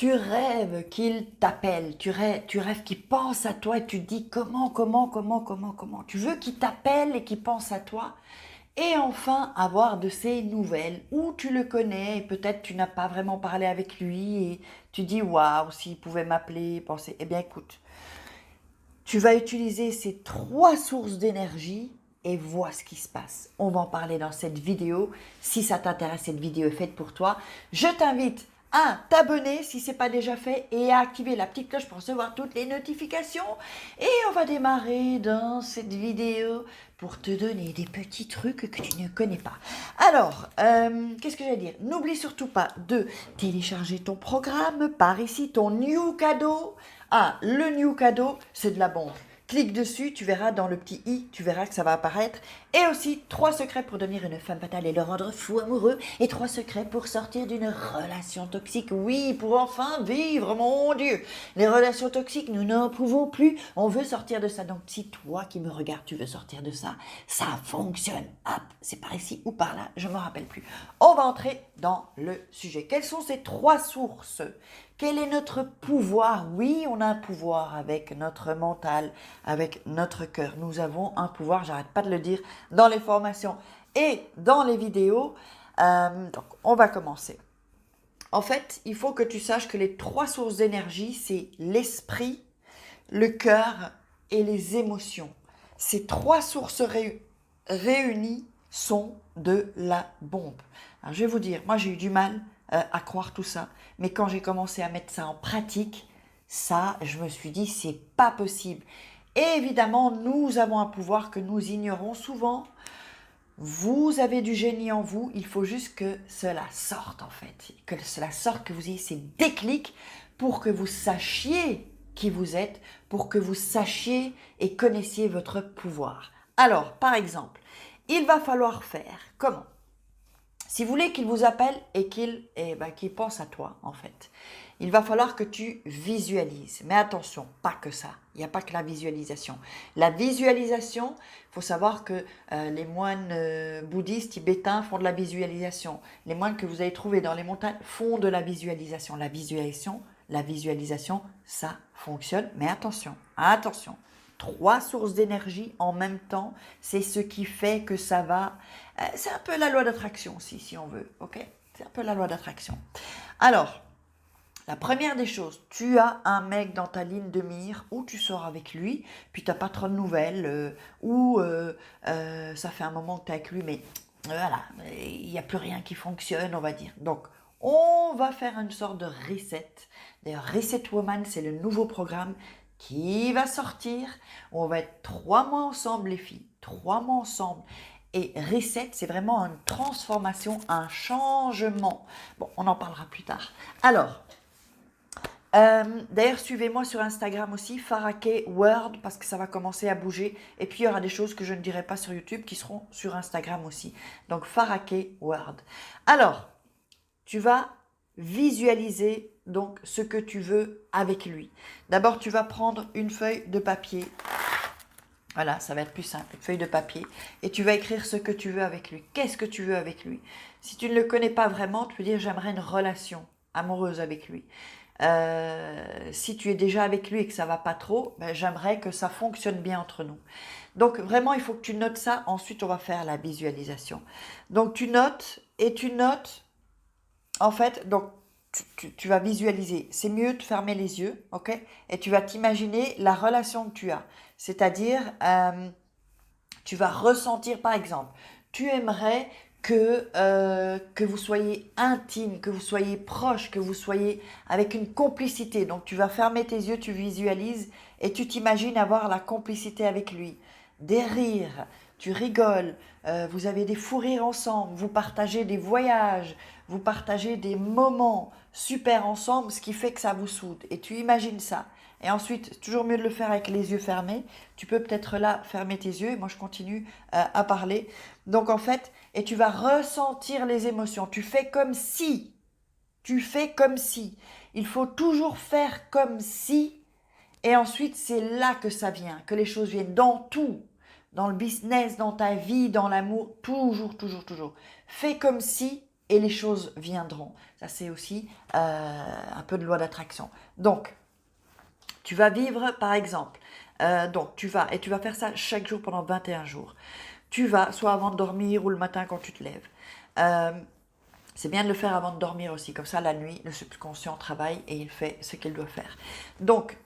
Tu rêves qu'il t'appelle, tu rêves qu'il pense à toi et tu te dis comment. Tu veux qu'il t'appelle et qu'il pense à toi et enfin avoir de ses nouvelles où tu le connais et peut-être tu n'as pas vraiment parlé avec lui et tu dis waouh, s'il pouvait m'appeler, penser. Eh bien écoute, tu vas utiliser ces trois sources d'énergie et vois ce qui se passe. On va en parler dans cette vidéo. Si ça t'intéresse, cette vidéo est faite pour toi. Je t'invite à t'abonner si ce n'est pas déjà fait et à activer la petite cloche pour recevoir toutes les notifications. Et on va démarrer dans cette vidéo pour te donner des petits trucs que tu ne connais pas. Alors, qu'est-ce que j'allais dire? N'oublie surtout pas de télécharger ton programme par ici, ton new cadeau. Ah, le new cadeau, c'est de la bombe. Clique dessus, tu verras dans le petit i, tu verras que ça va apparaître. Et aussi, 3 secrets pour devenir une femme fatale et le rendre fou amoureux. Et 3 secrets pour sortir d'une relation toxique. Oui, pour enfin vivre, mon Dieu. Les relations toxiques, nous n'en pouvons plus. On veut sortir de ça. Donc, si toi qui me regardes, tu veux sortir de ça, ça fonctionne. Hop, c'est par ici ou par là, je ne me rappelle plus. On va entrer dans le sujet. Quelles sont ces 3 sources ? Quel est notre pouvoir? Oui, on a un pouvoir avec notre mental, avec notre cœur. Nous avons un pouvoir, j'arrête pas de le dire, dans les formations et dans les vidéos. Donc, on va commencer. En fait, il faut que tu saches que les 3 sources d'énergie, c'est l'esprit, le cœur et les émotions. Ces 3 sources réunies sont de la bombe. Alors, je vais vous dire, moi j'ai eu du mal à croire tout ça, mais quand j'ai commencé à mettre ça en pratique, ça, je me suis dit, c'est pas possible. Et évidemment, nous avons un pouvoir que nous ignorons souvent. Vous avez du génie en vous, il faut juste que cela sorte en fait, que cela sorte, que vous ayez ces déclics pour que vous sachiez qui vous êtes, pour que vous sachiez et connaissiez votre pouvoir. Alors, par exemple, il va falloir faire comment? Si vous voulez qu'il vous appelle et qu'il pense à toi, en fait, il va falloir que tu visualises. Mais attention, pas que ça. Il n'y a pas que la visualisation. La visualisation, il faut savoir que les moines bouddhistes tibétains font de la visualisation. Les moines que vous allez trouver dans les montagnes font de la visualisation. La visualisation, ça fonctionne. Mais attention, attention. 3 sources d'énergie en même temps, c'est ce qui fait que ça va... c'est un peu la loi d'attraction aussi, si on veut, ok? C'est un peu la loi d'attraction. Alors, la première des choses, tu as un mec dans ta ligne de mire où tu sors avec lui, puis tu n'as pas trop de nouvelles, ça fait un moment que tu es avec lui, mais voilà, il n'y a plus rien qui fonctionne, on va dire. Donc, on va faire une sorte de reset. D'ailleurs, Reset Woman, c'est le nouveau programme qui va sortir. On va être 3 mois ensemble, les filles. 3 mois ensemble. Et reset, c'est vraiment une transformation, un changement. Bon, on en parlera plus tard. Alors, d'ailleurs, suivez-moi sur Instagram aussi, Farake World, parce que ça va commencer à bouger. Et puis, il y aura des choses que je ne dirai pas sur YouTube qui seront sur Instagram aussi. Donc, Farake World. Alors, tu vas visualiser donc ce que tu veux avec lui. D'abord, tu vas prendre une feuille de papier. Voilà, ça va être plus simple, une feuille de papier. Et tu vas écrire ce que tu veux avec lui. Qu'est-ce que tu veux avec lui? Si tu ne le connais pas vraiment, tu peux dire j'aimerais une relation amoureuse avec lui. Si tu es déjà avec lui et que ça va pas trop, ben, j'aimerais que ça fonctionne bien entre nous. Donc vraiment, il faut que tu notes ça. Ensuite, on va faire la visualisation. Donc tu notes et tu notes. En fait, donc tu vas visualiser. C'est mieux de fermer les yeux, ok? Et tu vas t'imaginer la relation que tu as. C'est-à-dire, tu vas ressentir, par exemple, tu aimerais que vous soyez intime, que vous soyez proche, que vous soyez avec une complicité. Donc, tu vas fermer tes yeux, tu visualises et tu t'imagines avoir la complicité avec lui. Des rires, tu rigoles, vous avez des fous rires ensemble, vous partagez des voyages, vous partagez des moments super ensemble, ce qui fait que ça vous soude. Et tu imagines ça. Et ensuite, c'est toujours mieux de le faire avec les yeux fermés. Tu peux peut-être là fermer tes yeux. Et moi, je continue à parler. Donc, en fait, et tu vas ressentir les émotions. Tu fais comme si. Tu fais comme si. Il faut toujours faire comme si. Et ensuite, c'est là que ça vient, que les choses viennent dans tout. Dans le business, dans ta vie, dans l'amour. Toujours, toujours, toujours. Fais comme si et les choses viendront. Ça, c'est aussi un peu de loi d'attraction. Donc, tu vas vivre, par exemple, donc tu vas faire ça chaque jour pendant 21 jours. Tu vas, soit avant de dormir ou le matin quand tu te lèves. C'est bien de le faire avant de dormir aussi, comme ça la nuit, le subconscient travaille et il fait ce qu'il doit faire. Donc,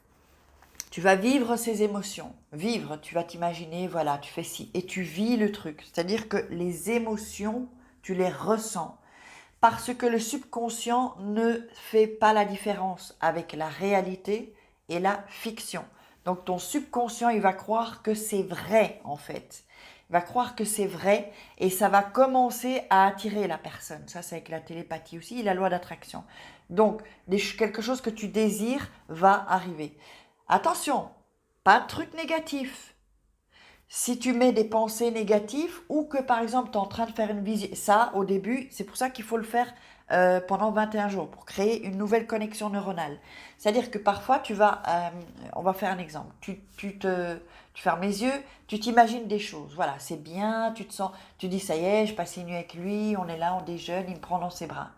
tu vas vivre ces émotions. Vivre, tu vas t'imaginer, voilà, tu fais ci, et tu vis le truc. C'est-à-dire que les émotions, tu les ressens. Parce que le subconscient ne fait pas la différence avec la réalité et la fiction. Donc ton subconscient, il va croire que c'est vrai en fait. Il va croire que c'est vrai et ça va commencer à attirer la personne. Ça, c'est avec la télépathie aussi, la loi d'attraction. Donc, quelque chose que tu désires va arriver. Attention, pas de truc négatif. Si tu mets des pensées négatives ou que par exemple tu es en train de faire une visite, ça au début, c'est pour ça qu'il faut le faire pendant 21 jours pour créer une nouvelle connexion neuronale. C'est-à-dire que parfois tu vas, on va faire un exemple, tu fermes les yeux, tu t'imagines des choses, voilà, c'est bien, tu te sens, tu dis ça y est, je passe une nuit avec lui, on est là, on déjeune, il me prend dans ses bras.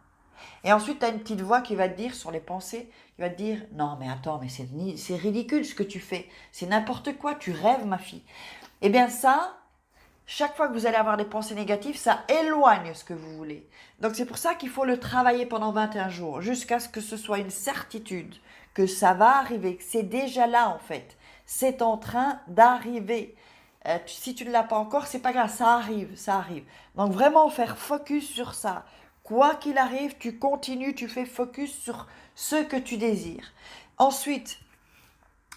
Et ensuite, tu as une petite voix qui va te dire, sur les pensées, qui va te dire, non mais attends, mais c'est ridicule ce que tu fais, c'est n'importe quoi, tu rêves ma fille. Eh bien ça, chaque fois que vous allez avoir des pensées négatives, ça éloigne ce que vous voulez. Donc c'est pour ça qu'il faut le travailler pendant 21 jours, jusqu'à ce que ce soit une certitude, que ça va arriver, que c'est déjà là en fait. C'est en train d'arriver. Si tu ne l'as pas encore, c'est pas grave, ça arrive, ça arrive. Donc vraiment faire focus sur ça. Quoi qu'il arrive, tu continues, tu fais focus sur ce que tu désires. Ensuite,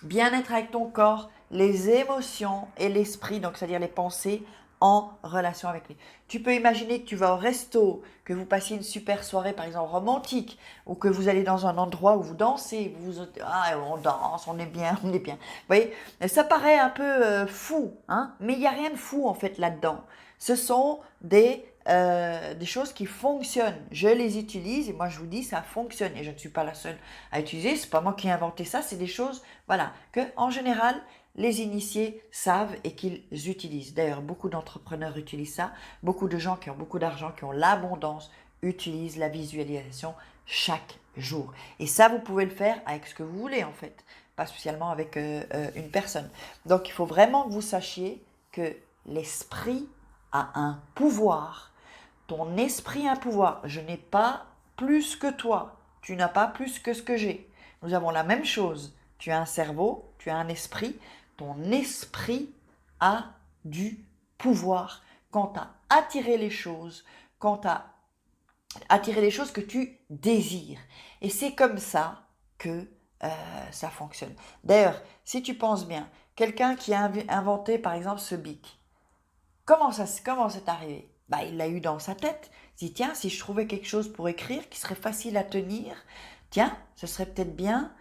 bien-être avec ton corps, les émotions et l'esprit, donc c'est-à-dire les pensées en relation avec lui. Tu peux imaginer que tu vas au resto, que vous passiez une super soirée par exemple romantique, ou que vous allez dans un endroit où vous dansez, on danse, on est bien, on est bien. Vous voyez, ça paraît un peu fou, hein, mais il n'y a rien de fou en fait là-dedans. Ce sont des choses qui fonctionnent. Je les utilise et moi je vous dis ça fonctionne et je ne suis pas la seule à utiliser. C'est pas moi qui ai inventé ça, c'est des choses, voilà, que en général les initiés savent et qu'ils utilisent. D'ailleurs, beaucoup d'entrepreneurs utilisent ça. Beaucoup de gens qui ont beaucoup d'argent, qui ont l'abondance, utilisent la visualisation chaque jour. Et ça, vous pouvez le faire avec ce que vous voulez en fait, pas spécialement avec une personne. Donc, il faut vraiment que vous sachiez que l'esprit a un pouvoir. Ton esprit a un pouvoir. Je n'ai pas plus que toi. Tu n'as pas plus que ce que j'ai. Nous avons la même chose. Tu as un cerveau, tu as un esprit. Ton esprit a du pouvoir quant à attirer les choses, quant à attirer les choses que tu désires. Et c'est comme ça que ça fonctionne. D'ailleurs, si tu penses bien, quelqu'un qui a inventé par exemple ce bic, comment c'est arrivé? Bah, il l'a eu dans sa tête. Il dit, tiens, si je trouvais quelque chose pour écrire qui serait facile à tenir, tiens, ce serait peut-être bien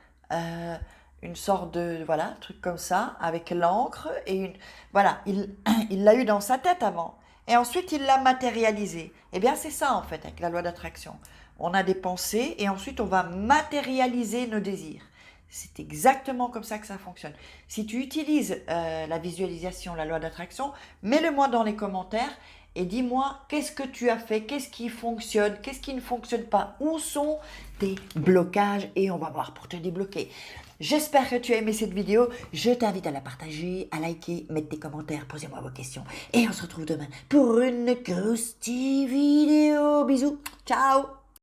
une sorte de, voilà, truc comme ça, avec l'encre et une... Voilà, il l'a eu dans sa tête avant. Et ensuite, il l'a matérialisé. Eh bien, c'est ça, en fait, avec la loi d'attraction. On a des pensées et ensuite, on va matérialiser nos désirs. C'est exactement comme ça que ça fonctionne. Si tu utilises la visualisation, la loi d'attraction, mets-le-moi dans les commentaires et dis-moi qu'est-ce que tu as fait, qu'est-ce qui fonctionne, qu'est-ce qui ne fonctionne pas, où sont tes blocages et on va voir pour te débloquer. J'espère que tu as aimé cette vidéo. Je t'invite à la partager, à liker, mettre des commentaires, posez-moi vos questions. Et on se retrouve demain pour une croustille vidéo. Bisous, ciao!